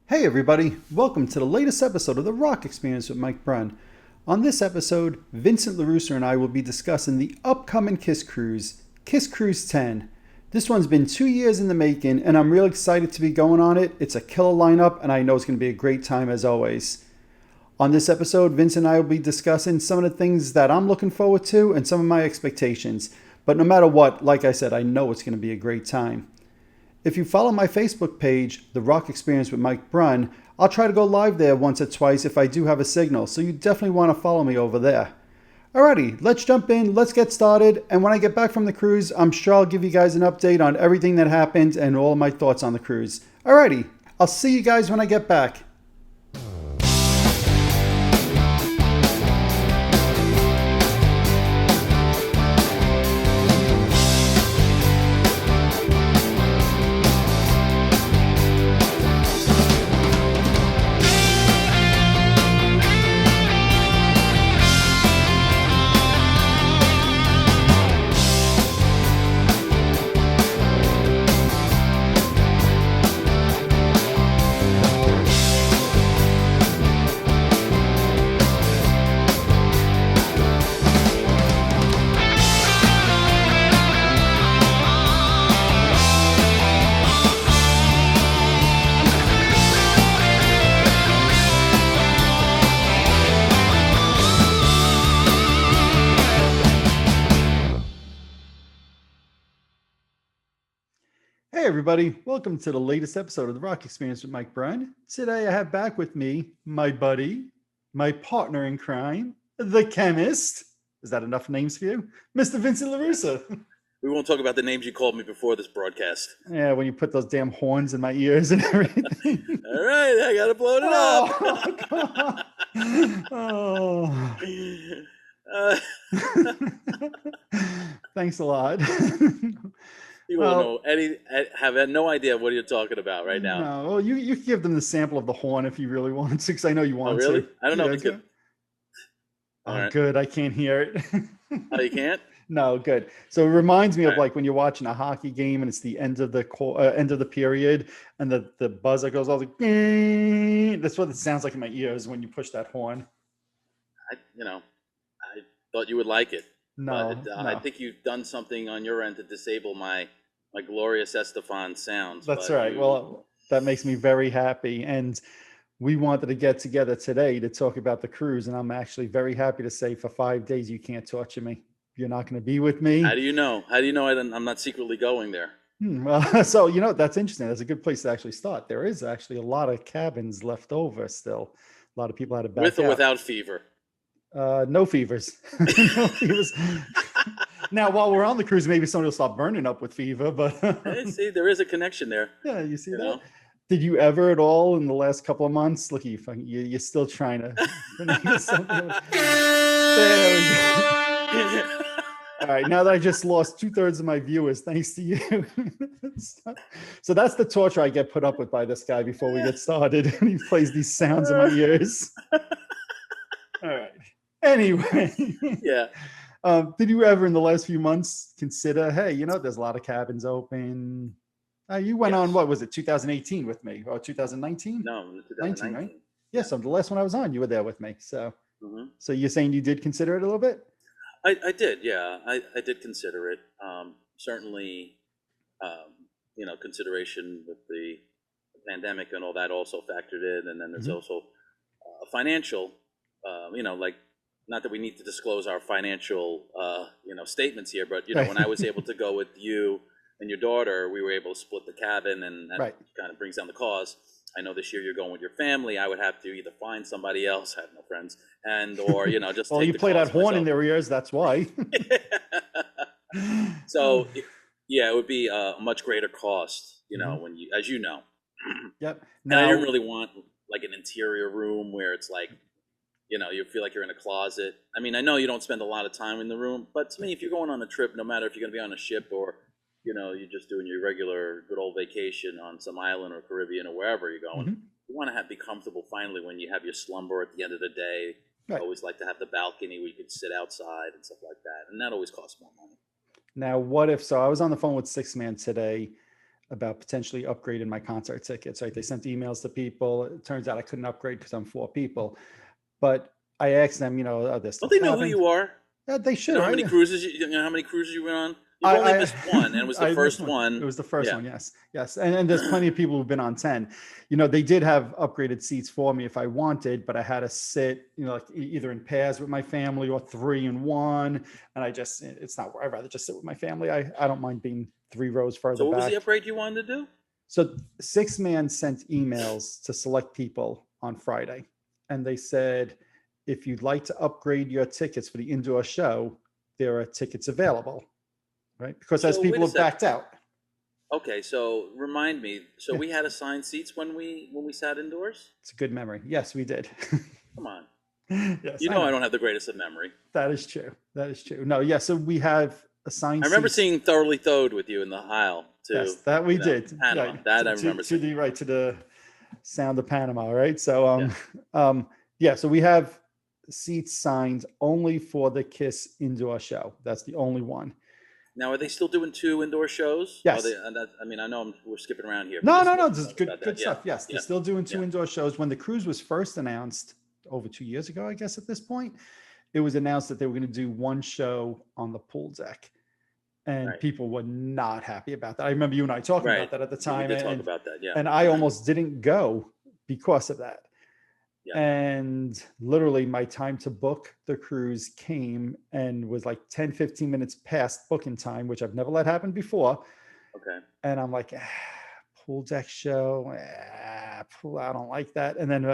Hey everybody, welcome to the latest episode of the Rock Experience with Mike Brunn. On this episode, Vincent LaRusso and I will be discussing the upcoming Kiss Cruise, Kiss Cruise 10. This one's been 2 years in the making and I'm real excited to be going on it. It's a killer lineup and I know it's going to be a great time as always. On this episode, Vince and I will be discussing some of the things that I'm looking forward to and some of my expectations. But no matter what, like I said, I know it's going to be a great time. If you follow my Facebook page, The Rock Experience with Mike Brunn, I'll try to go live there once or twice if I do have a signal, so you definitely want to follow me over there. Alrighty, let's jump in, let's get started, and when I get back from the cruise, I'm sure I'll give you guys an update on everything that happened and all of my thoughts on the cruise. Alrighty, I'll see you guys when I get back. Hey everybody, welcome to the latest episode of the Rock Experience with Mike Brunn. Today I have back with me my buddy, my partner in crime, the chemist. Is that enough names for you? Mr. Vincent LaRusso. We won't talk about the names you called me before this broadcast. Yeah, when you put those damn horns in my ears and everything. All right, I gotta blow it up. Thanks a lot. You won't know have no idea what you're talking about right now. No, well, you give them the sample of the horn if you really want to, because I know you want really? to. I don't know if you could. Oh, right. Good. I can't hear it. Oh, you can't? No, good. So it reminds me of like when you're watching a hockey game and it's the end of the period and the buzzer goes all like, that's what it sounds like in my ears when you push that horn. I thought you would like it. No, but, I think you've done something on your end to disable my glorious Estefan sounds. That's right. Well, that makes me very happy. And we wanted to get together today to talk about the cruise. And I'm actually very happy to say for 5 days, you can't torture me. You're not going to be with me. How do you know? How do you know I'm not secretly going there? Well, so, that's interesting. That's a good place to actually start. There is actually a lot of cabins left over still. A lot of people had to back with or out. without fever? No fevers. No fevers. Now, while we're on the cruise, maybe somebody will stop burning up with fever, but see, there is a connection there. Yeah, you see that? Know? Did you ever at all in the last couple of months? Look, you're still trying to. There we go. All right, now that I just lost 2/3 of my viewers, thanks to you. So that's the torture I get put up with by this guy before we get started. And he plays these sounds in my ears. All right. Anyway. Yeah. Did you ever in the last few months consider, hey, there's a lot of cabins open? You went on, what was it, 2018 with me, or 2019? No, 2019. Right? Yeah, so the last one I was on, you were there with me. So, So you're saying you did consider it a little bit? I did, yeah. I did consider it. Certainly, consideration with the pandemic and all that also factored in, and then there's also financial. Not that we need to disclose our financial, statements here, but when I was able to go with you and your daughter, we were able to split the cabin, and that kind of brings down the cost. I know this year you're going with your family. I would have to either find somebody else, I have no friends, or just. Well, take you the play that horn myself. in their ears. That's why. So, it would be a much greater cost, when you, as you know. Yep. Now, and I didn't really want like an interior room where it's like, you feel like you're in a closet. I mean, I know you don't spend a lot of time in the room, but to me, if you're going on a trip, no matter if you're going to be on a ship or, you're just doing your regular good old vacation on some island or Caribbean or wherever you're going, you want to be comfortable finally when you have your slumber at the end of the day. I always like to have the balcony where you could sit outside and stuff like that. And that always costs more money. Now, what if, so I was on the phone with Six Man today. about potentially upgrading my concert tickets, right? They sent emails to people. It turns out I couldn't upgrade because I'm 4 people. But I asked them, are they still Don't they know who traveling? you are? Yeah, they You should, know how many right? cruises you know how many cruises you went on? You've only I missed one, and it was the I missed first one. It one. was the first Yeah. one, yes, yes. And there's plenty of people who've been on 10. They did have upgraded seats for me if I wanted, but I had to sit, like either in pairs with my family or 3 and 1. And it's not where I'd rather just sit with my family. I don't mind being 3 rows further So what was the back. upgrade you wanted to do? So 6 Man sent emails to select people on Friday, and they said, if you'd like to upgrade your tickets for the indoor show, there are tickets available, right? Because as So wait people a have second. backed out. Okay, so remind me. So Yeah, we had assigned seats when we sat indoors? it's a good memory. Yes, we did. Come on. Yes, You I know I know. don't have the greatest of memory. That is true. That is true. No, yeah. So we have I assigned remember seats. seeing Thoroughly Throwed with you in the aisle Yes, to, that we did. Panama. Right. That To, I to, remember to seeing. the right to the sound of Panama. Right. So Yeah. yeah. So we have seats signed only for the Kiss indoor show. That's the only one. Now, are they still doing 2 indoor shows? Are they? Yes. I mean, I know we're skipping around here, but No, just no, no. let's This is talk good, about that. good Yeah. stuff. Yes, they're Yeah. still doing Yeah. two indoor shows. When the cruise was first announced over 2 years ago, I guess at this point, it was announced that they were going to do one show on the pool deck, and Right. people were not happy about that. I remember you and I talking Right. about that at the Yeah, we time, did talk and about that. Yeah. and I almost didn't go because of that. Yeah. And literally my time to book the cruise came and was like 10, 15 minutes past booking time, which I've never let happen before. Okay. And I'm like, pool deck show, pool, I don't like that. And then,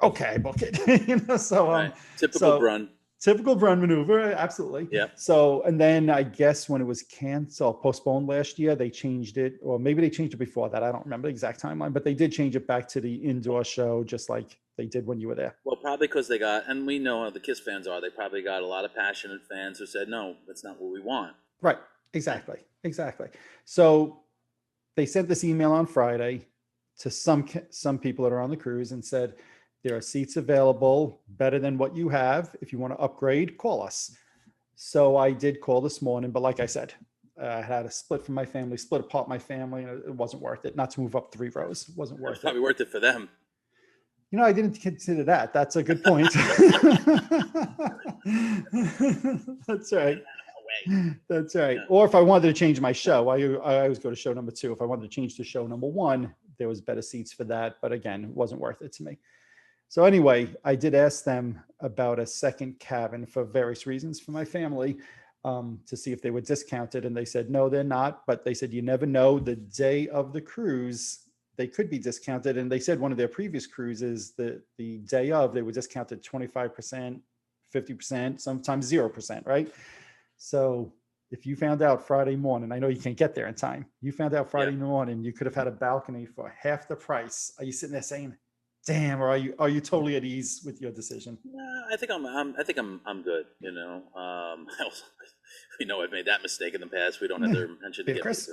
okay, book it. Right. Typical So Brunn. typical Brun maneuver, absolutely. Yeah. So, and then I guess when it was canceled, postponed last year, they changed it, or maybe they changed it before that. I don't remember the exact timeline, but they did change it back to the indoor show, just like they did when you were there. Well, probably because they got, and we know how the Kiss fans are. They probably got a lot of passionate fans who said, "No, that's not what we want." Right. Exactly. Exactly. So they sent this email on Friday to some people that are on the cruise and said, there are seats available better than what you have. If you want to upgrade, call us. So I did call this morning, but like I said, I had a split from my family, split apart my family, and it wasn't worth it. Not to move up 3 rows, it wasn't It was worth probably it. worth it for them. I didn't consider that. That's a good point. That's right. That's right. Yeah. Or if I wanted to change my show, I always go to show number 2. If I wanted to change to show number 1, there was better seats for that. But again, it wasn't worth it to me. So anyway, I did ask them about a second cabin for various reasons for my family, to see if they were discounted. And they said, no, they're not. But they said, you never know, the day of the cruise, they could be discounted. And they said one of their previous cruises, the day of, they were discounted 25%, 50%, sometimes 0%, right? So if you found out Friday morning, I know you can't get there in time. You found out Friday morning, you could have had a balcony for half the price. Are you sitting there saying, damn, or are you totally at ease with your decision? I think I'm good. I also, we know I've made that mistake in the past. We don't have to mention Peter again. Chris?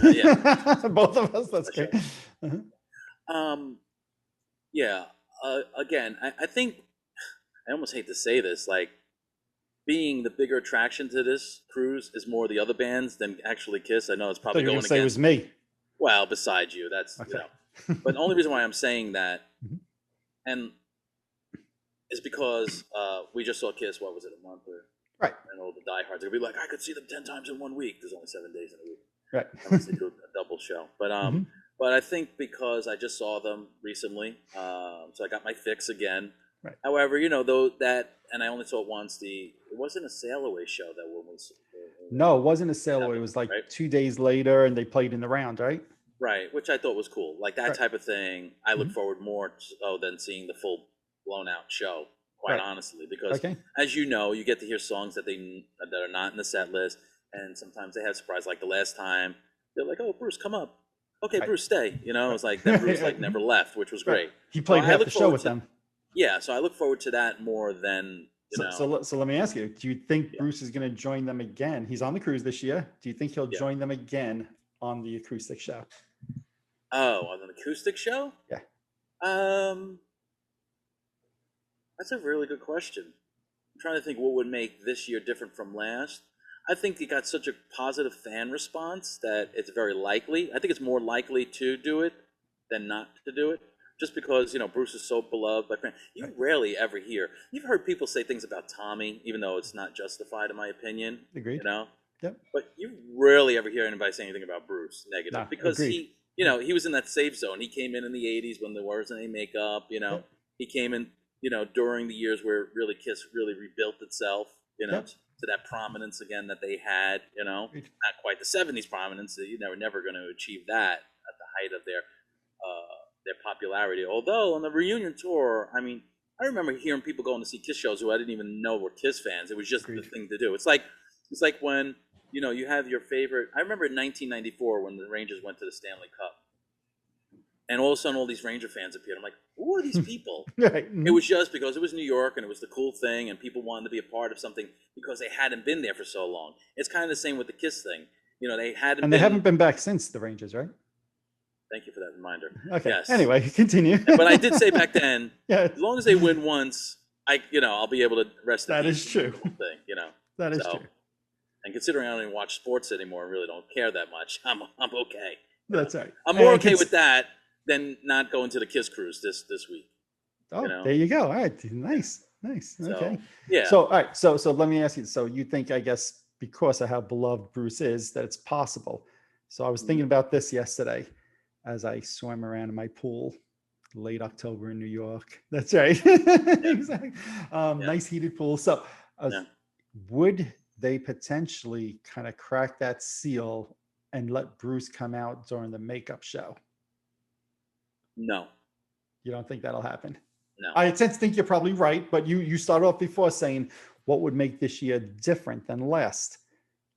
Yeah. Both of us, that's Sure. great. Yeah. Again, I think I almost hate to say this, like being the bigger attraction to this cruise is more the other bands than actually Kiss. I know it's I thought probably you were going going to say it was against. me. Well, besides you, that's Okay. But the only reason why I'm saying that, Mhm. and is because we just saw Kiss. What was it, a month or? Right. And all the diehards are gonna be like, I could see them 10 times in one week. There's only 7 days in a week, Right. unless they do a double show. But Mhm. but I think because I just saw them recently, so I got my fix again. Right. However, though that, and I only saw it once. It wasn't a sail away show that when we. No, it wasn't a sail away. It happened, was like right? 2 days later, and they played in the round, right? Right, which I thought was cool. Like that Right. type of thing, I look Mhm. forward more to than seeing the full blown out show. Quite Right. honestly, because Okay. as you know, you get to hear songs that that are not in the set list, and sometimes they have surprise. Like the last time, they're like, "Oh, Bruce, come up." Okay, Right. Bruce, stay. It's like then Bruce like never left, which was Right. great. He So played I half look the show forward with to them. yeah. So I look forward to that more than So let me ask you, do you think Yeah. Bruce is going to join them again? He's on the cruise this year. Do you think he'll Yeah. join them again on the acoustic show? Oh, on an acoustic show? Yeah. That's a really good question. I'm trying to think what would make this year different from last. I think he got such a positive fan response that it's very likely. I think it's more likely to do it than not to do it, just because Bruce is so beloved by fans. You Right. rarely ever hear. You've heard people say things about Tommy, even though it's not justified in my opinion. You Agreed. know, Yep. but you rarely ever hear anybody say anything about Bruce negative No, because agreed. he was in that safe zone. He came in the '80s when there wasn't any makeup. Yep. He came in during the years where really Kiss really rebuilt itself. Yep. To that prominence again that they had. Agreed. Not quite the '70s prominence. You were never going to achieve that at the height of their popularity. Although on the reunion tour, I mean, I remember hearing people going to see Kiss shows who I didn't even know were Kiss fans. It was just the Agreed. thing to do. It's like when you have your favorite. I remember in 1994 when the Rangers went to the Stanley Cup, and all of a sudden all these Ranger fans appeared. I'm like, who are these people? Right. It was just because it was New York and it was the cool thing, and people wanted to be a part of something because they hadn't been there for so long. It's kind of the same with the Kiss thing. They hadn't. And they haven't been back since the Rangers, right? Thank you for that reminder. Okay. Yes. Anyway, continue. But I did say back then, Yeah. as long as they win once, I'll be able to rest. That is true. Thing, That is So, true. And considering I don't even watch sports anymore, and really don't care that much, I'm okay. That's right. I'm more And okay with that than not going to the Kiss Cruise this week. Oh, there you go. All right. Nice. So, Okay. yeah. So, all right. So let me ask you. So you think, I guess, because of how beloved Bruce is, that it's possible. So I was thinking about this yesterday as I swam around in my pool, late October in New York. That's right. Exactly. Nice heated pool. So would they potentially kind of crack that seal and let Bruce come out during the makeup show? No. You don't think that'll happen? No. I tend to think you're probably right, but you started off before saying what would make this year different than last.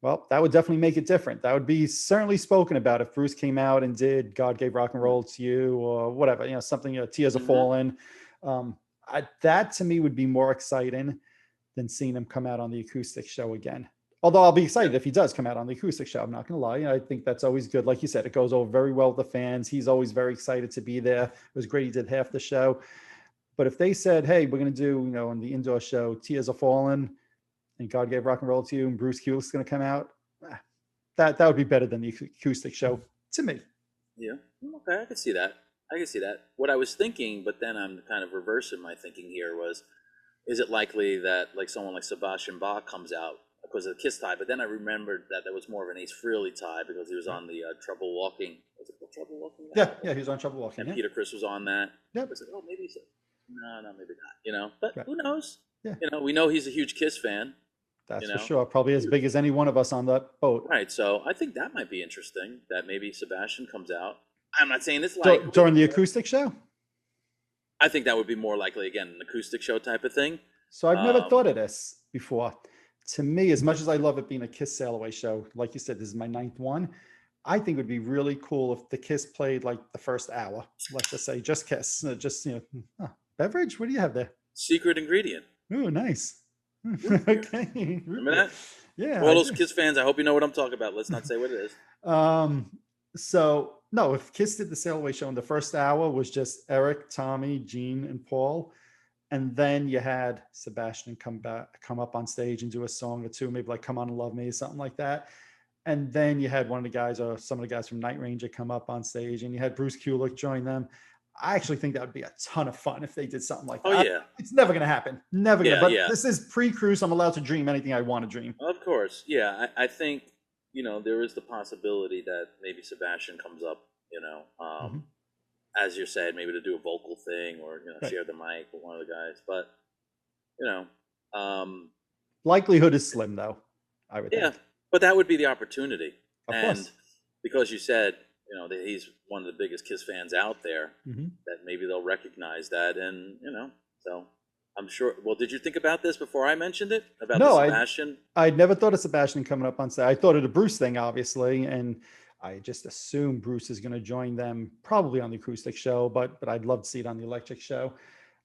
Well, that would definitely make it different. That would be certainly spoken about if Bruce came out and did "God Gave Rock and Roll to You" or whatever, something. Tears Are Falling. That to me would be more exciting than seeing him come out on the acoustic show again. Although I'll be excited if he does come out on the acoustic show. I'm not going to lie. I think that's always good. Like you said, it goes over very well with the fans. He's always very excited to be there. It was great he did half the show. But if they said, hey, we're going to do, on the indoor show, Tears Are Falling and God Gave Rock and Roll to You and Bruce Kulick's going to come out, that would be better than the acoustic show to me. Yeah. Okay. I could see that. What I was thinking, but then I'm kind of reversing my thinking here was, is it likely that like someone like Sebastian Bach comes out because of the Kiss tie? But then I remembered that there was more of an Ace Frehley tie because he was on the Trouble Walking. Was it called Trouble Walking? Yeah, he was on Trouble Walking. And Peter Criss was on that. Yep. I was like, oh, maybe so. No, maybe not. But Right. Who knows? Yeah. We know he's a huge Kiss fan. That's for sure. Probably as big as any one of us on that boat. Right. So I think that might be interesting that maybe Sebastian comes out. I'm not saying this like during the acoustic show. I think that would be more likely, again, an acoustic show type of thing. So I've never thought of this before. To me, as much as I love it being a Kiss Sail Away show, like you said, this is my 9th one. I think it would be really cool if the Kiss played like the first hour. Let's just say just Kiss, beverage. What do you have there? Secret ingredient. Oh, nice. Okay. Remember that? Yeah. For all those Kiss fans, I hope you know what I'm talking about. Let's not say what it is. So no, if Kiss did the Sail Away show, and the first hour was just Eric, Tommy, Gene, and Paul, and then you had Sebastian come up on stage and do a song or two, maybe like "Come On and Love Me" or something like that. And then you had one of the guys or some of the guys from Night Ranger come up on stage, and you had Bruce Kulick join them. I actually think that would be a ton of fun if they did something like that. Oh, yeah. It's never going to happen. Never going to. But yeah. This is pre-Cruise. I'm allowed to dream anything I want to dream. Of course. Yeah. I think, there is the possibility that maybe Sebastian comes up, as you said, maybe to do a vocal thing or, Right. share the mic with one of the guys. But, likelihood is slim, though, I would think. But that would be the opportunity. Of and course. Because you said, that he's one of the biggest Kiss fans out there, Mm-hmm. that maybe they'll recognize that. And, so I'm sure. Well, did you think about this before I mentioned it? About No, the Sebastian? I'd never thought of Sebastian coming up on stage. I thought of the Bruce thing, obviously, and I just assume Bruce is going to join them probably on the acoustic show, but I'd love to see it on the electric show.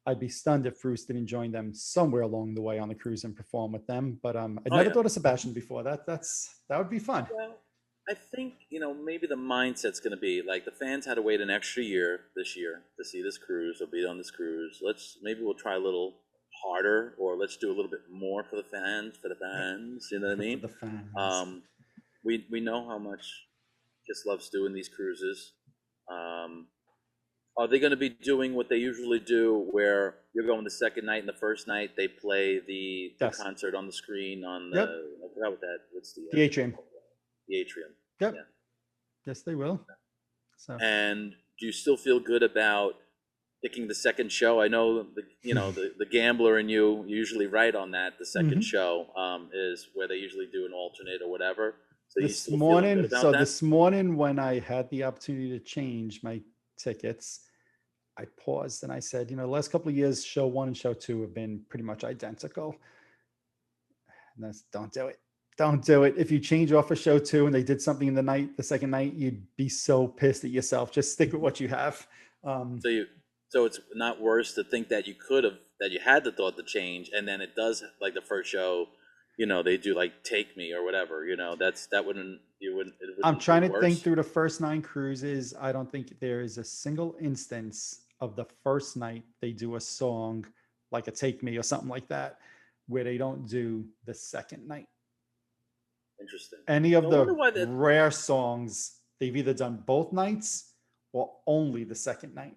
I'd be stunned if Bruce didn't join them somewhere along the way on the cruise and perform with them. But I'd never thought of Sebastian before. That would be fun. Well, I think, maybe the mindset's going to be like the fans had to wait an extra year this year to see this cruise or be on this cruise. Maybe we'll try a little harder, or let's do a little bit more for the fans, you know what I For mean? the fans. We know how much Kiss loves doing these cruises. Are they going to be doing what they usually do, where you're going the second night and the first night they play the Yes. concert on the screen on the, Yep. I forgot what that, what's The atrium. The atrium. Yep. Yeah. Yes, they will. So. And do you still feel good about picking the second show? I know the gambler in you usually right on that. The second show is where they usually do an alternate or whatever. So this morning when I had the opportunity to change my tickets, I paused and I said, the last couple of years, show 1 and show 2 have been pretty much identical. And that's, don't do it. Don't do it. If you change off a show 2 and they did something in the second night, you'd be so pissed at yourself. Just stick with what you have. So it's not worse to think that you had the thought to change, and then it does, like the first show, they do like Take Me or whatever, I'm trying to think through the first 9 cruises. I don't think there is a single instance of the first night they do a song like a Take Me or something like that, where they don't do the second night. Interesting. Any of the rare songs, they've either done both nights or only the second night.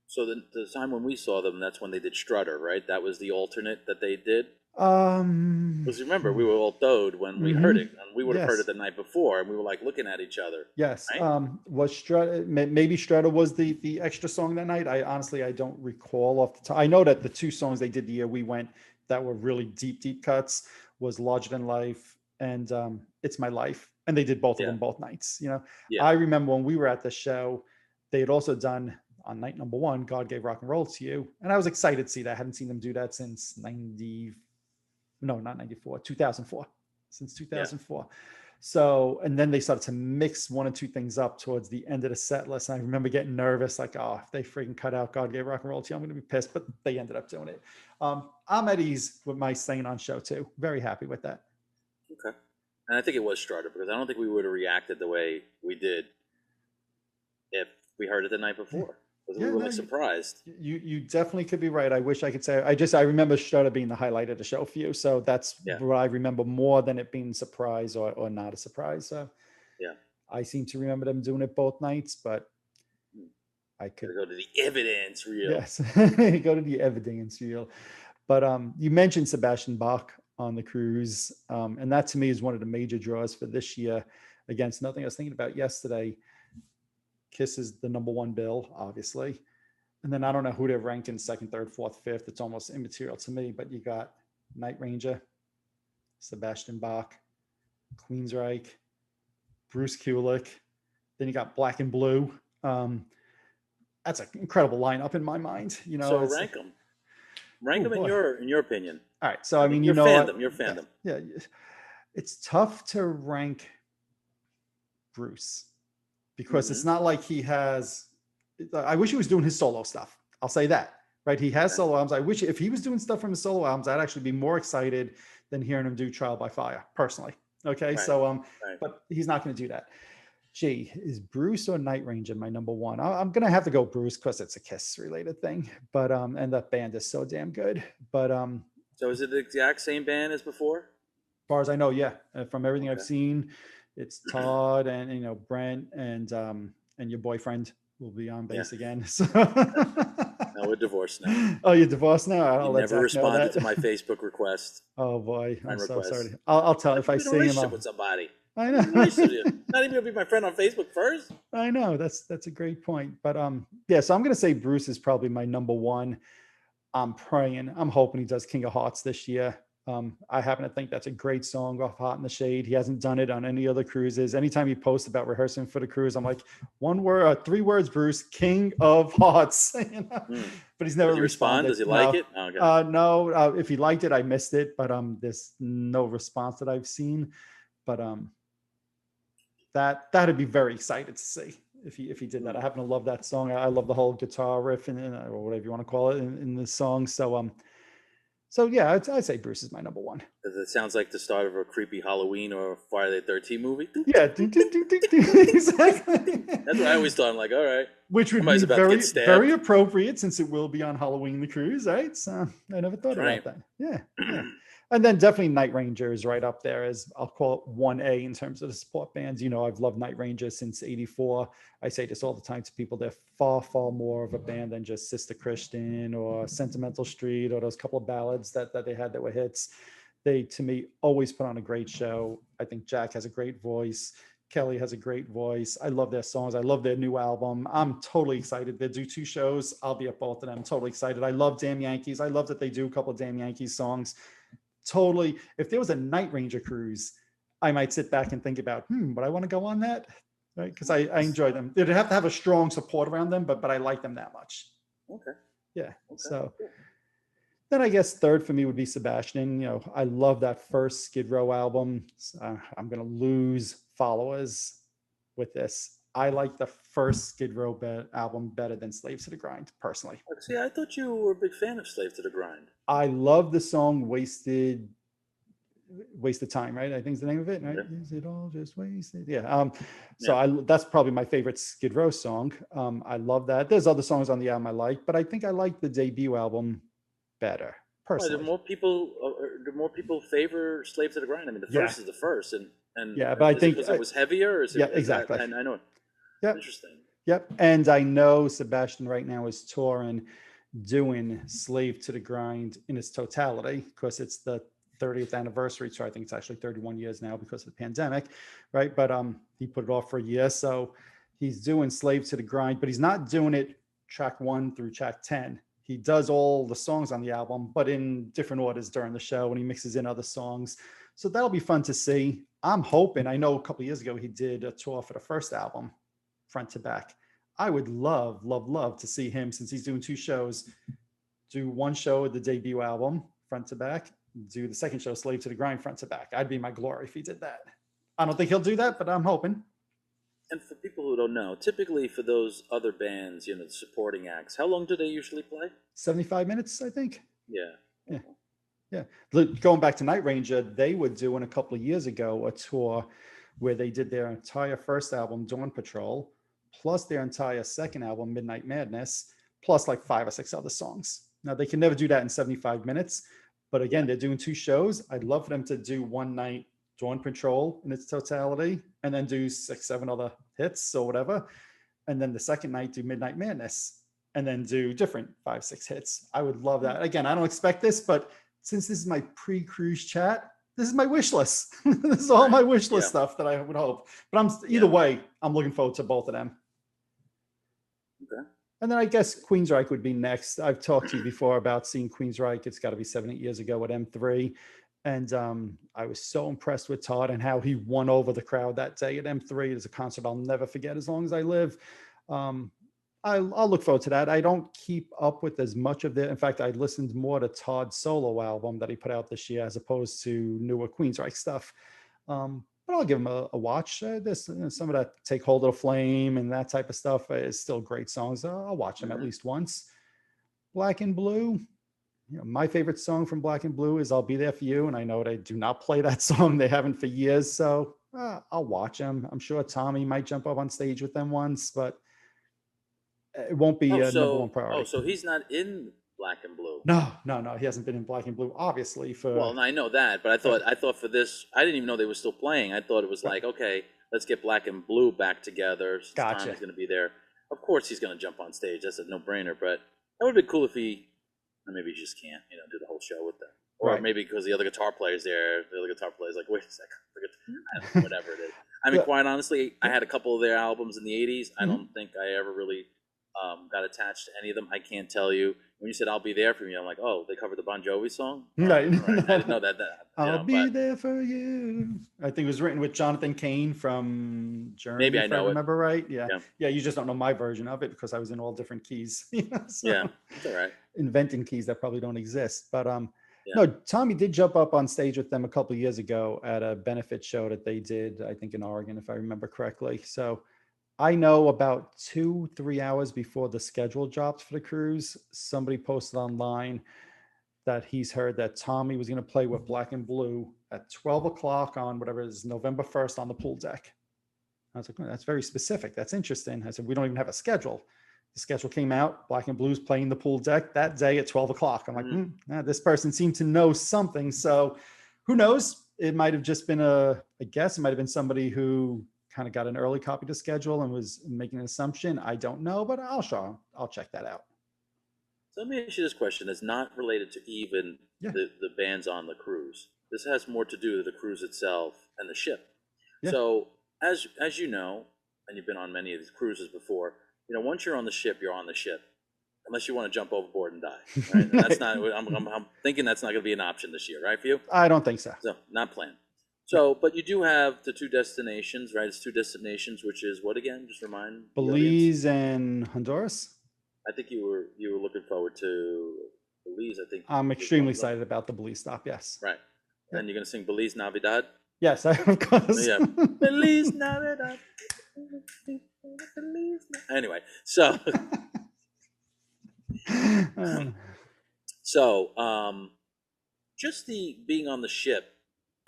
So the time when we saw them, that's when they did Strutter, right? That was the alternate that they did. Because remember, we were all throwed when we heard it, and we would have heard it the night before, and we were like looking at each other. Yes. Right? Was Strutter, maybe Strutter was the extra song that night? I don't recall off the top. I know that the 2 songs they did the year we went that were really deep cuts was Larger Than Life and It's My Life, and they did both of them both nights. I remember when we were at the show, they had also done on night number 1, God Gave Rock and Roll to You, and I was excited to see that. I hadn't seen them do that since 2004, since 2004. So, and then they started to mix 1 or 2 things up towards the end of the set list. And I remember getting nervous, like, oh, if they freaking cut out God Gave Rock and Roll to You, I'm going to be pissed. But they ended up doing it. I'm at ease with my staying on show 2. Very happy with that. Okay. And I think it was Strutter, because I don't think we would have reacted the way we did if we heard it the night before. We were surprised. You definitely could be right. I wish I could say. I remember Strutter being the highlight of the show for you. So that's what I remember more than it being a surprise or not a surprise. So I seem to remember them doing it both nights, but I could go to the evidence reel. Yes, go to the evidence reel. But you mentioned Sebastian Bach on the cruise, and that to me is one of the major draws for this year. Against nothing I was thinking about yesterday. Kiss is the number 1 bill, obviously. And then I don't know who they're ranked in 2nd, 3rd, 4th, 5th. It's almost immaterial to me, but you got Night Ranger, Sebastian Bach, Queensryche, Bruce Kulick. Then you got Black and Blue. That's an incredible lineup in my mind. So rank them. Rank them in your opinion. All right. So, I mean, your fandom. Yeah. It's tough to rank Bruce. Because it's not like he has, I wish he was doing his solo stuff. I'll say that, right? He has solo albums. I wish if he was doing stuff from his solo albums, I'd actually be more excited than hearing him do Trial by Fire, personally. Okay. Right. So, but he's not going to do that. Gee, is Bruce or Night Ranger my number 1? I'm going to have to go Bruce because it's a Kiss related thing, but, and that band is so damn good, but, so is it the exact same band as before? As far as I know, yeah. From everything I've seen, it's Todd and Brent and your boyfriend will be on bass again. So. No, we're divorced now. Oh, you're divorced now? You never responded to my Facebook request. Oh boy, I'm so sorry. I'll tell if I see him. With somebody. I know. Not even gonna be my friend on Facebook first. I know that's a great point, but so I'm gonna say Bruce is probably my number 1. I'm hoping he does King of Hearts this year. I happen to think that's a great song off Hot in the Shade. He hasn't done it on any other cruises. Anytime he posts about rehearsing for the cruise, I'm like, 1 word, 3 words, Bruce, King of Hearts. But he's never responded. Does he like it? Oh, okay. No, if he liked it, I missed it, but there's no response that I've seen. But that'd be very excited to see if he did that. I happen to love that song. I love the whole guitar riff or whatever you want to call it in the song. So So yeah, I'd say Bruce is my number one. It sounds like the start of a creepy Halloween or Friday the 13th movie. Yeah, exactly. That's what I always thought. I'm like, all right, Which would be somebody's about to get very, very stabbed. appropriate since it will be on Halloween the Cruise, right? So I never That's thought right. about that. Yeah, yeah. And then definitely Night Ranger is right up there as I'll call it 1A in terms of the support bands. You know, I've loved Night Ranger since '84. I say this all the time to people. They're far, far more of a band than just Sister Christian or Sentimental Street or those couple of ballads that they had that were hits. They, to me, always put on a great show. I think Jack has a great voice. Kelly has a great voice. I love their songs. I love their new album. I'm totally excited. They do 2 shows. I'll be at both of them. Totally excited. I love Damn Yankees. I love that they do a couple of Damn Yankees songs. Totally. If there was a Night Ranger cruise, I might sit back and think about, would I want to go on that? Right? Because I enjoy them. They'd have to have a strong support around them, but I like them that much. Okay. Yeah. Okay. So Cool. then I guess third for me would be Sebastian. You know, I love that first Skid Row album. I'm going to lose followers with this. I like the first Skid Row album better than Slaves to the Grind, personally. See, I thought you were a big fan of Slave to the Grind. I love the song Wasted Time, right? I think is the name of it, right? Yeah. Is it all just wasted? Yeah. So that's probably my favorite Skid Row song. I love that. There's other songs on the album I like, but I think I like the debut album better, Why, personally. do more people favor Slave to the Grind? I mean, the first is the first, and Yeah, but I think because it was heavier, or is it? Yeah, is exactly. That, I know. Yep. Interesting. Yep. And I know Sebastian right now is touring, doing Slave to the Grind in its totality because it's the 30th anniversary. So I think it's actually 31 years now because of the pandemic, right? But he put it off for a year. So he's doing Slave to the Grind, but he's not doing it track 1 through track 10. He does all the songs on the album, but in different orders during the show, and he mixes in other songs. So that'll be fun to see. I'm hoping, I know a couple of years ago he did a tour for the first album, front to back. I would love, love, love to see him, since he's doing 2 shows, do one show with the debut album, front to back, do the second show, Slave to the Grind, front to back. I'd be my glory if he did that. I don't think he'll do that, but I'm hoping. And for people who don't know, typically for those other bands, the supporting acts, how long do they usually play? 75 minutes, I think. Yeah. Yeah. Yeah. Going back to Night Ranger, they were doing a couple of years ago a tour where they did their entire first album, Dawn Patrol, plus their entire second album, Midnight Madness, plus like 5 or 6 other songs. Now, they can never do that in 75 minutes. But again, they're doing 2 shows. I'd love for them to do one night Dawn Patrol in its totality, and then do 6, 7 other hits or whatever. And then the second night do Midnight Madness, and then do different 5, 6 hits. I would love that. Again, I don't expect this, but since this is my pre-cruise chat, this is my wish list. This is all my wish list stuff that I would hope. But either way, I'm looking forward to both of them. Okay. And then I guess Queensryche would be next. I've talked to you before about seeing Queensryche. It's got to be 7, 8 years ago at M3. And I was so impressed with Todd and how he won over the crowd that day at M3. It's a concert I'll never forget as long as I live. I'll look forward to that. I don't keep up with as much of it. In fact, I listened more to Todd's solo album that he put out this year as opposed to newer Queensryche stuff. But I'll give him a watch. There's some of that Take Hold of the Flame and that type of stuff is still great songs. I'll watch them at least once. Black and Blue. My favorite song from Black and Blue is I'll Be There For You. And I know they do not play that song. They haven't for years. So I'll watch them. I'm sure Tommy might jump up on stage with them once, but it won't be a number one priority. Oh, so he's not in Black and Blue. No. He hasn't been in Black and Blue, obviously. Well, I know that, but I thought for this, I didn't even know they were still playing. I thought it was like, okay, let's get Black and Blue back together. Gotcha. Tommy's going to be there. Of course, he's going to jump on stage. That's a no-brainer. But that would be cool if he, or maybe he just can't, do the whole show with them, or maybe because the other guitar player's there. The other guitar player's like, wait a second, I don't know, whatever it is. I mean, quite honestly, I had a couple of their albums in the '80s. I don't think I ever really got attached to any of them. I can't tell you. When you said "I'll Be There For You," I'm like, oh, they covered the Bon Jovi song. Right. I didn't know that. I'll be there for you. I think it was written with Jonathan Cain from Journey. Maybe I know it. Remember right? Yeah. You just don't know my version of it because I was in all different keys. Yeah, it's all right. Inventing keys that probably don't exist. But no, Tommy did jump up on stage with them a couple of years ago at a benefit show that they did, I think in Oregon, if I remember correctly. So I know about 2-3 hours before the schedule dropped for the cruise, somebody posted online that he's heard that Tommy was going to play with Black and Blue at 12 o'clock on whatever it is, November 1st on the pool deck. I was like, oh, that's very specific. That's interesting. I said, we don't even have a schedule. The schedule came out, Black and Blues playing the pool deck that day at 12 o'clock. I'm like, this person seemed to know something. So who knows? It might have just been a guess. It might have been somebody who kind of got an early copy of the schedule and was making an assumption. I don't know, but I'll check that out. So let me ask you this question. It's not related to even the bands on the cruise. This has more to do with the cruise itself and the ship. Yeah. So as you know, and you've been on many of these cruises before, once you're on the ship, you're on the ship, unless you want to jump overboard and die. Right? And that's not. I'm thinking that's not going to be an option this year, right, for you? I don't think so. So not planned. So, but you do have the two destinations, right? It's two destinations, which is what again? Just remind. Belize and Honduras. I think you were looking forward to Belize. I think I'm extremely excited about the Belize stop. Yes. Right. And you're going to sing Belize Navidad. Yes, of course. Yeah. Belize Navidad. Anyway, so just the being on the ship,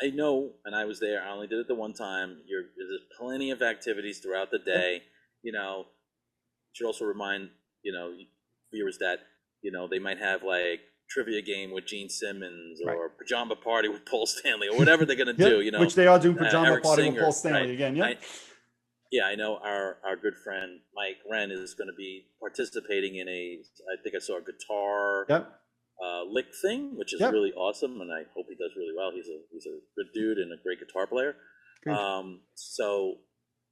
I know, and I was there. I only did it the one time. There's plenty of activities throughout the day. Should also remind viewers that they might have like trivia game with Gene Simmons or pajama party with Paul Stanley or whatever they're going to do. Which they are doing pajama Eric party Singer, with Paul Stanley again. Yeah. I know our good friend Mike Brunn is going to be participating in I think I saw a guitar lick thing, which is really awesome, and I hope he does really well. He's a good dude and a great guitar player. So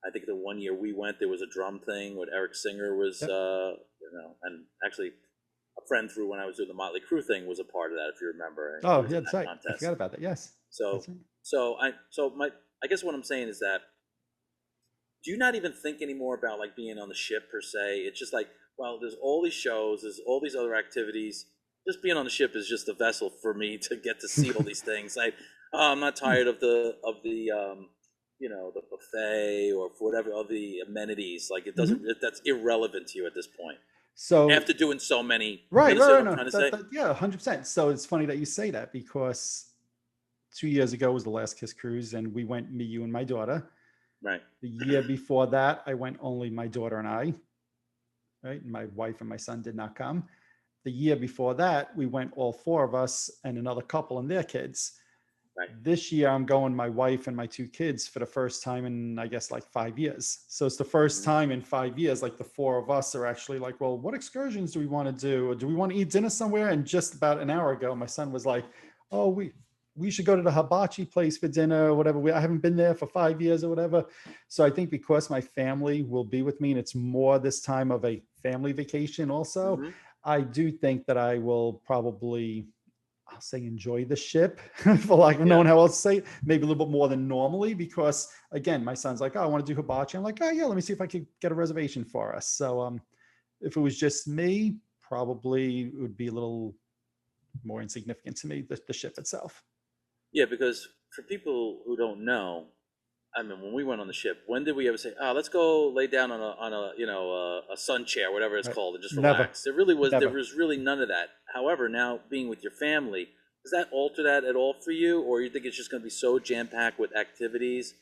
I think the one year we went, there was a drum thing with Eric Singer was, and actually a friend through when I was doing the Motley Crue thing was a part of that, if you remember. Oh, yeah, that's right. I forgot about that. Yes. I guess what I'm saying is that, do you not even think anymore about like being on the ship per se? It's just like, well, there's all these shows, there's all these other activities. Just being on the ship is just a vessel for me to get to see all these things. I'm not tired of the buffet or for whatever of the amenities. Like it doesn't. That's irrelevant to you at this point. So after doing so many, right, yeah, 100%. So it's funny that you say that because 2 years ago was the last Kiss Cruise, and we went, me, you, and my daughter. Right. The year before that, I went only my daughter and I. Right, my wife and my son did not come. The year before that, we went all four of us and another couple and their kids. Right. This year, I'm going my wife and my two kids for the first time in, I guess, like 5 years. So it's the first time in 5 years, like the four of us are actually like, well, what excursions do we want to do? Or do we want to eat dinner somewhere? And just about an hour ago, my son was like, oh, we should go to the hibachi place for dinner or whatever. I haven't been there for 5 years or whatever. So I think because my family will be with me and it's more this time of a family vacation also, I do think that I will probably, I'll say, enjoy the ship for lack of knowing how else to say it, maybe a little bit more than normally, because again, my son's like, oh, I want to do hibachi. I'm like, oh yeah, let me see if I could get a reservation for us. So if it was just me, probably it would be a little more insignificant to me, the ship itself. Yeah, because for people who don't know, I mean, when we went on the ship, when did we ever say, "Oh, let's go lay down on a sun chair, whatever it's called, and just relax"? There was really none of that. However, now being with your family, does that alter that at all for you, or you think it's just going to be so jam packed with activities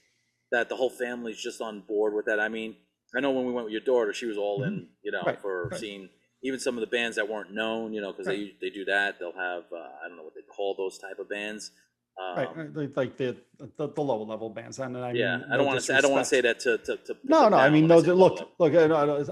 that the whole family's just on board with that? I mean, I know when we went with your daughter, she was all in, for seeing even some of the bands that weren't known, because they do that. They'll have I don't know what they call those type of bands. Like the lower level bands. And I mean, I don't want to say that to no. I mean, no. Look.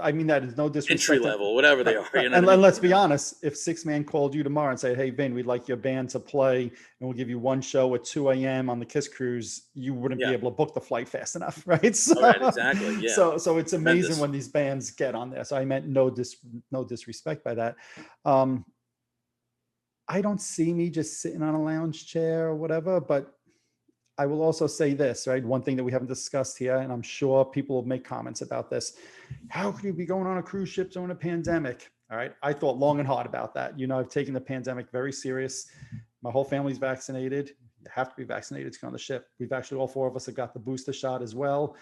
I mean that is no disrespect. Entry level, whatever they are. And let's be honest. If Six Man called you tomorrow and said, "Hey, Vin, we'd like your band to play, and we'll give you one show at 2 a.m. on the Kiss Cruise," you wouldn't be able to book the flight fast enough, right? So, right, exactly. Yeah. So it's amazing when these bands get on there. So I meant no disrespect by that. I don't see me just sitting on a lounge chair or whatever, but I will also say this, right? One thing that we haven't discussed here, and I'm sure people will make comments about this. How could you be going on a cruise ship during a pandemic? All right. I thought long and hard about that. I've taken the pandemic very serious. My whole family's vaccinated. You have to be vaccinated to go on the ship. We've actually, all four of us have got the booster shot as well.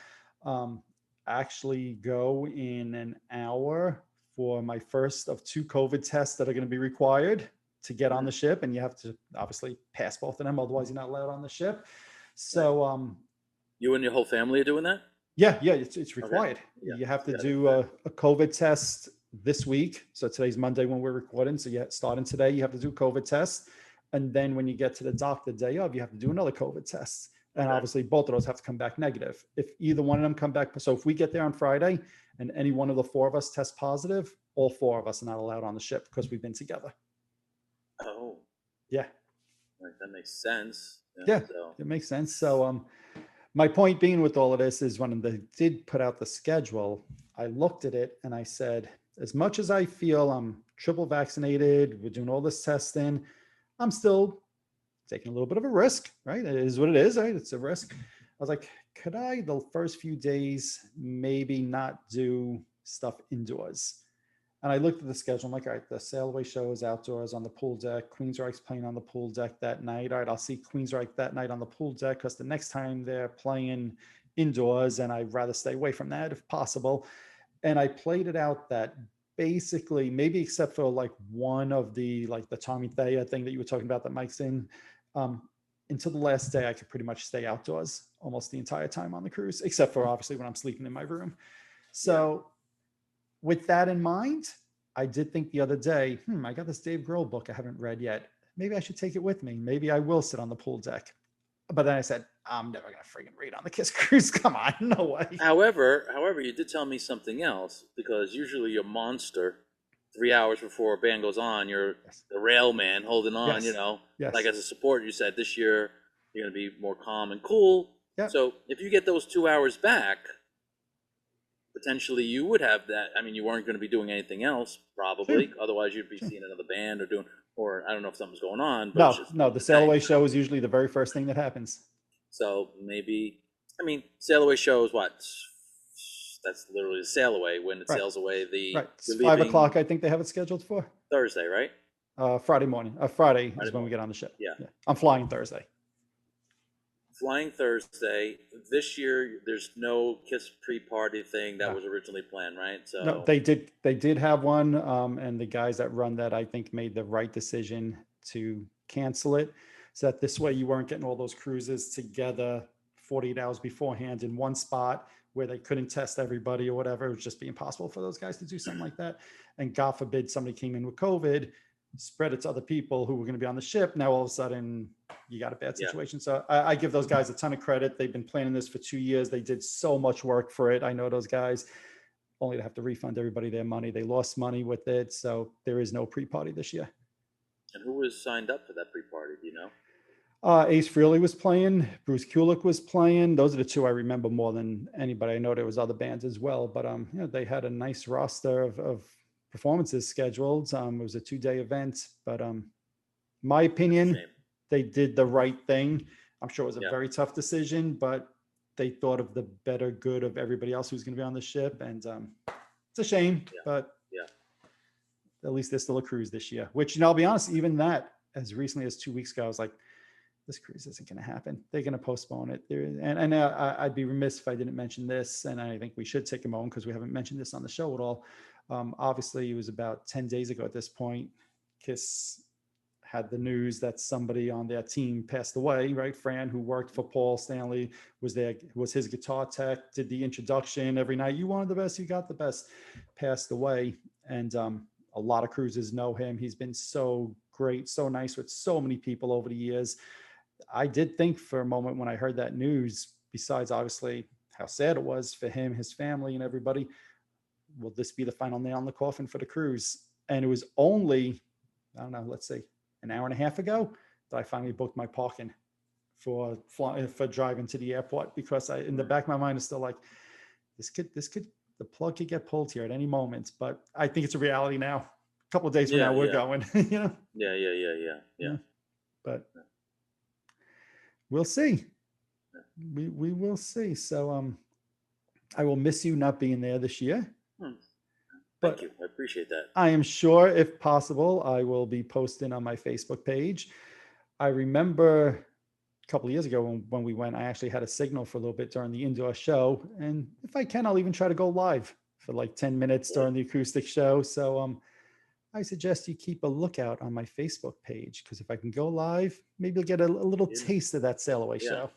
Actually go in an hour for my first of 2 COVID tests that are going to be required. to get on the ship, and you have to obviously pass both of them, otherwise you're not allowed on the ship. So You and your whole family are doing that? yeah, it's Okay. required. Yeah. You have to Yeah, do a COVID test this week. So today's Monday when we're recording. So yeah, starting today, you have to do a COVID test. And then when you get to the doctor day of, you have to do another COVID test. And Okay. obviously both of those have to come back negative. If either one of them come back, so if we get there on Friday and any one of the four of us test positive, all four of us are not allowed on the ship because we've been together. Oh, Yeah. right. That makes sense. Yeah, So, it makes sense. So my point being with all of this is when they did put out the schedule, I looked at it and I said, as much as I feel I'm triple vaccinated, we're doing all this testing, I'm still taking a little bit of a risk, right? It is what it is, right? It's a risk. I was like, could I, the first few days, maybe not do stuff indoors? And I looked at the schedule. I'm like, all right, the Sailaway show is outdoors on the pool deck. Queensryche's playing on the pool deck that night. All right, I'll see Queensryche that night on the pool deck because the next time they're playing indoors, and I'd rather stay away from that if possible. And I played it out that basically, maybe except for like one of the like the Tommy Thayer thing that you were talking about that Mike's in, until the last day, I could pretty much stay outdoors almost the entire time on the cruise, except for obviously when I'm sleeping in my room. So with that in mind, I did think the other day, I got this Dave Grohl book I haven't read yet. Maybe I should take it with me. Maybe I will sit on the pool deck. But then I said, I'm never going to freaking read on the Kiss Cruise. Come on, no way. however, you did tell me something else, because usually you're monster 3 hours before a band goes on. You're the rail man holding on, Yes. like as a support. You said this year you're going to be more calm and cool. Yep. So if you get those 2 hours back, potentially you would have that. I mean, you weren't going to be doing anything else probably. Sure. Otherwise you'd be seeing another band or I don't know if something's going on. But No, the Sailaway show is usually the very first thing that happens. So maybe, I mean, Sail Away show is what? That's literally the Sail Away when it sails away. Right. It's 5 o'clock, I think they have it scheduled for. Thursday, right? Friday morning. Friday is when we get on the ship. Yeah. I'm flying Thursday. Flying Thursday. This year, there's no Kiss pre-party thing that was originally planned, right? So no, they did have one, and the guys that run that I think made the right decision to cancel it, so that this way you weren't getting all those cruises together 48 hours beforehand in one spot where they couldn't test everybody or whatever. It would just be impossible for those guys to do something like that. And God forbid somebody came in with COVID, spread it to other people who were going to be on the ship. Now all of a sudden you got a bad situation. So I give those guys a ton of credit. They've been planning this for 2 years. They did so much work for it. I know those guys, only to have to refund everybody their money. They lost money with it. So there is no pre-party this year. And who was signed up for that pre-party? Do you know? Ace Frehley was playing. Bruce Kulick was playing. Those are the two I remember more than anybody. I know there was other bands as well, but they had a nice roster of performances scheduled. It was a 2-day event, but my opinion, they did the right thing. I'm sure it was a very tough decision, but they thought of the better good of everybody else who's going to be on the ship, and it's a shame, but at least there's still a cruise this year. Which, I'll be honest, even that, as recently as 2 weeks ago, I was like, this cruise isn't going to happen. They're going to postpone it. And I'd be remiss if I didn't mention this, and I think we should take a moment because we haven't mentioned this on the show at all. Obviously, it was about 10 days ago at this point, Kiss had the news that somebody on their team passed away, right? Fran, who worked for Paul Stanley, was his guitar tech, did the introduction every night. You wanted the best, you got the best, passed away. And a lot of cruises know him. He's been so great, so nice with so many people over the years. I did think for a moment when I heard that news, besides obviously how sad it was for him, his family, and everybody, will this be the final nail in the coffin for the cruise? And it was only, I don't know, let's say an hour and a half ago that I finally booked my parking for driving to the airport, because in the back of my mind is still like, the plug could get pulled here at any moment. But I think it's a reality now. A couple of days from now, we're going, Yeah. But we'll see. We will see. So I will miss you not being there this year. Thank you. I appreciate that. I am sure, if possible, I will be posting on my Facebook page. I remember a couple of years ago when we went, I actually had a signal for a little bit during the indoor show. And if I can, I'll even try to go live for like 10 minutes during the acoustic show. So I suggest you keep a lookout on my Facebook page, because if I can go live, maybe you'll get a little Yeah, taste of that sail away yeah, show.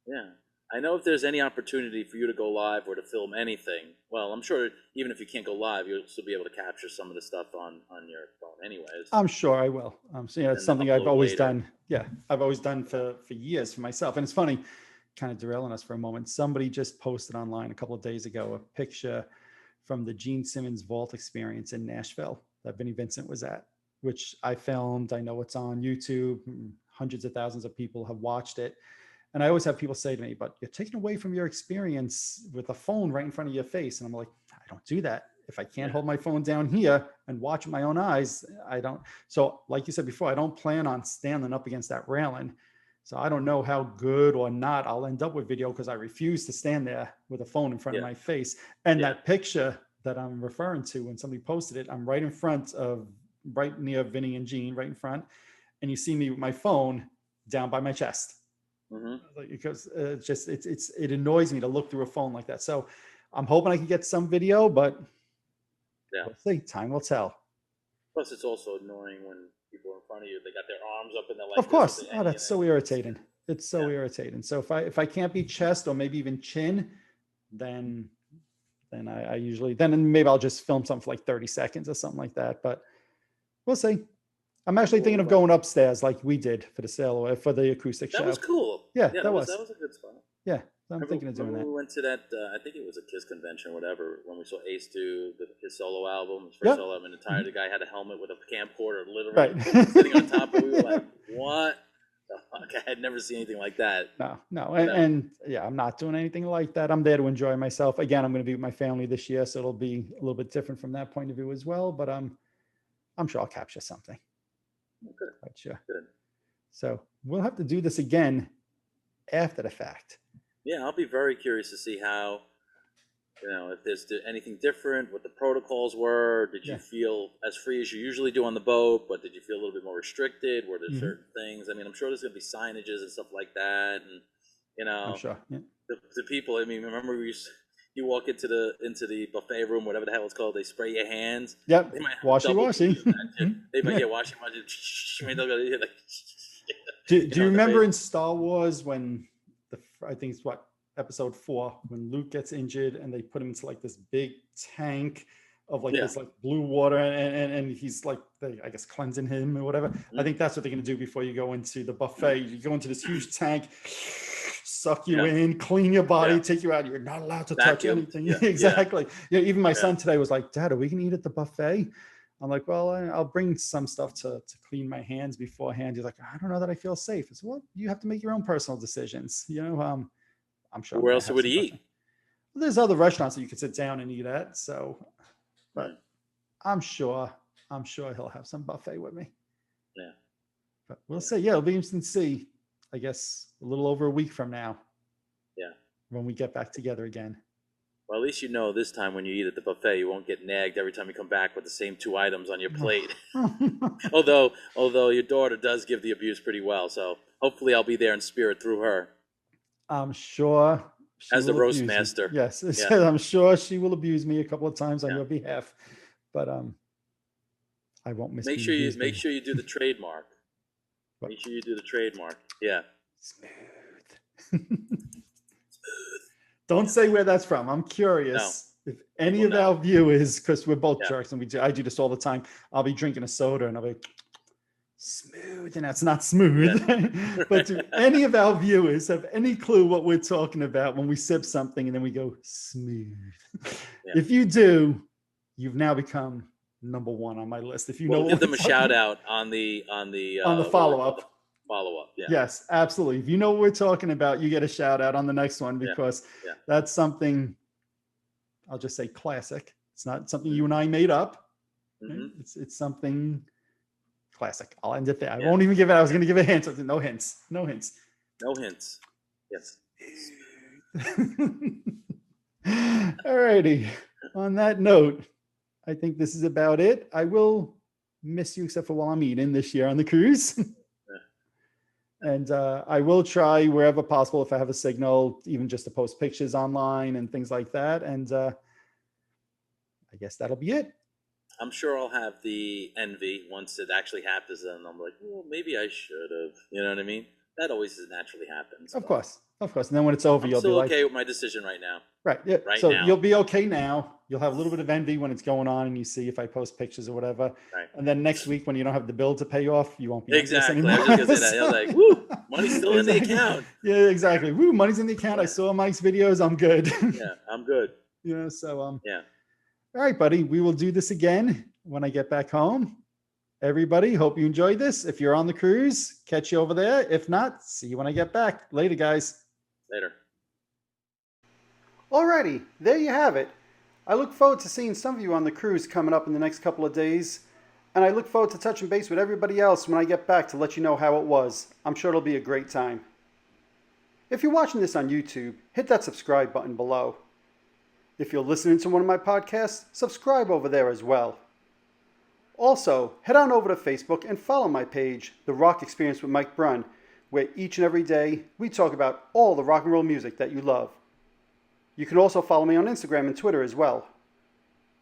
yeah. I know if there's any opportunity for you to go live or to film anything, well, I'm sure even if you can't go live, you'll still be able to capture some of the stuff on your phone, anyways, I'm sure I will. So, it's and then something I've upload always later. done. Yeah, I've always done for years for myself. And it's funny, kind of derailing us for a moment. Somebody just posted online a couple of days ago a picture from the Gene Simmons Vault experience in Nashville that Vinnie Vincent was at, which I filmed. I know it's on YouTube. Hundreds of thousands of people have watched it. And I always have people say to me, but you're taking away from your experience with a phone right in front of your face. And I'm like, I don't do that. If I can't Yeah, hold my phone down here and watch with my own eyes, I don't. So, like you said before, I don't plan on standing up against that railing. So I don't know how good or not I'll end up with video, because I refuse to stand there with a phone in front of yeah, my face. And yeah. that picture that I'm referring to, when somebody posted it, I'm right in front of, right near Vinny and Gene, right in front. And you see me with my phone down by my chest. Hmm. Because it annoys me to look through a phone like that. So I'm hoping I can get some video, but Yeah. we'll see. Time will tell. Plus, it's also annoying when people are in front of you, they got their arms up and they're Of like this, course. Oh, and that's so irritating. It's so yeah, irritating. So if I can't be chest or maybe even chin, then I usually, then maybe I'll just film something for like 30 seconds or something like that. But we'll see. I'm actually thinking of well, going upstairs like we did for the sail, for the acoustic that was show. cool. Yeah, Yeah, that that was. was a good spot. Yeah, I'm thinking of doing Remember that. we went to that? I think it was a Kiss convention or whatever. When we saw Ace do his solo album, his first Yep. solo album, entire the guy had a helmet with a camcorder, Right. literally sitting on top, and we were like, "What the fuck?" I had never seen anything like that. No. You know? And yeah, I'm not doing anything like that. I'm there to enjoy myself. Again, I'm going to be with my family this year, so it'll be a little bit different from that point of view as well. But I'm sure I'll capture something. Good, Quite sure. good. So we'll have to do this again after the fact. Yeah, I'll be very curious to see how, if there's anything different, what the protocols were. Did you Yeah. feel as free as you usually do on the boat, but did you feel a little bit more restricted? Were there Hmm. certain things? I mean, I'm sure there's going to be signages and stuff like that, and I'm sure. Yeah. the people. I mean, remember you walk into the buffet room, whatever the hell it's called. They spray your hands. Yep. They might have Washy double washy. teams that shit. They might Yeah. wash your money. I mean, they'll go like, Do you the remember face. in Star Wars when I think it's episode 4, when Luke gets injured and they put him into like this big tank of like Yeah. this like blue water, and he's like, I guess cleansing him or whatever. I think that's what they're gonna do before you go into the buffet. You go into this huge tank, suck you Yeah. in, clean your body, Yeah. take you out. You're not allowed to touch Vacuum. anything. Yeah. Exactly. Yeah. Even my Yeah. son today was like, Dad, are we gonna eat at the buffet? I'm like, well, I'll bring some stuff to clean my hands beforehand. He's like, I don't know that I feel safe. I said, well, you have to make your own personal decisions. I'm sure I'm Where going to else have would some he buffet. eat? Well, there's other restaurants that you could sit down and eat at. So, but Right. I'm sure he'll have some buffet with me. Yeah. But we'll see. Yeah, it'll be interesting to see, I guess, a little over a week from now. Yeah. When we get back together again. Well, at least this time when you eat at the buffet, you won't get nagged every time you come back with the same 2 items on your plate. although your daughter does give the abuse pretty well, so hopefully I'll be there in spirit through her. I'm sure she As the will roast abuse master. You. Yes, Yeah. I'm sure she will abuse me a couple of times on Yeah. your behalf, but I won't miss. Make sure you do the trademark. What? Make sure you do the trademark. Yeah. Smooth. Don't say where that's from. I'm curious if any of our viewers, because we're both jerks and I do this all the time. I'll be drinking a soda and I'll be smooth, and that's not smooth. Yeah. But do any of our viewers have any clue what we're talking about when we sip something and then we go smooth? Yeah. If you do, you've now become number 1 on my list. If you know, give them a shout out on the follow up. Yeah. Yes, absolutely. If you know what we're talking about, you get a shout out on the next one, because that's something, I'll just say classic. It's not something you and I made up. Mm-hmm. It's something classic. I'll end it there. I won't even give it. I was going to give a hint. No hints. Yes. All righty. On that note, I think this is about it. I will miss you, except for while I'm eating this year on the cruise. And I will try wherever possible, if I have a signal, even just to post pictures online and things like that. And I guess that'll be it. I'm sure I'll have the envy once it actually happens, and I'm like, well, maybe I should have. You know what I mean? That always naturally happens. Of course. Of course. And then when it's over, I'm you'll be still like, okay with my decision right now. right. Yeah. Right So now. you'll be okay now. You'll have a little bit of envy when it's going on and you see if I post pictures or whatever. Right. And then next week when you don't have the bill to pay off, you won't be Exactly. anymore. I was just gonna say that. I was like, woo, money's still in the account. Yeah, exactly. Woo, money's in the account. I saw Mike's videos. I'm good. Yeah, I'm good. So yeah. All right, buddy. We will do this again when I get back home. Everybody, hope you enjoyed this. If you're on the cruise, catch you over there. If not, see you when I get back. Later, guys. Later. Alrighty, there you have it. I look forward to seeing some of you on the cruise coming up in the next couple of days. And I look forward to touching base with everybody else when I get back to let you know how it was. I'm sure it'll be a great time. If you're watching this on YouTube, hit that subscribe button below. If you're listening to one of my podcasts, subscribe over there as well. Also, head on over to Facebook and follow my page, The Rock Experience with Mike Brunn, where each and every day we talk about all the rock and roll music that you love. You can also follow me on Instagram and Twitter as well.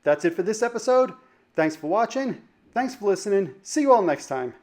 That's it for this episode. Thanks for watching. Thanks for listening. See you all next time.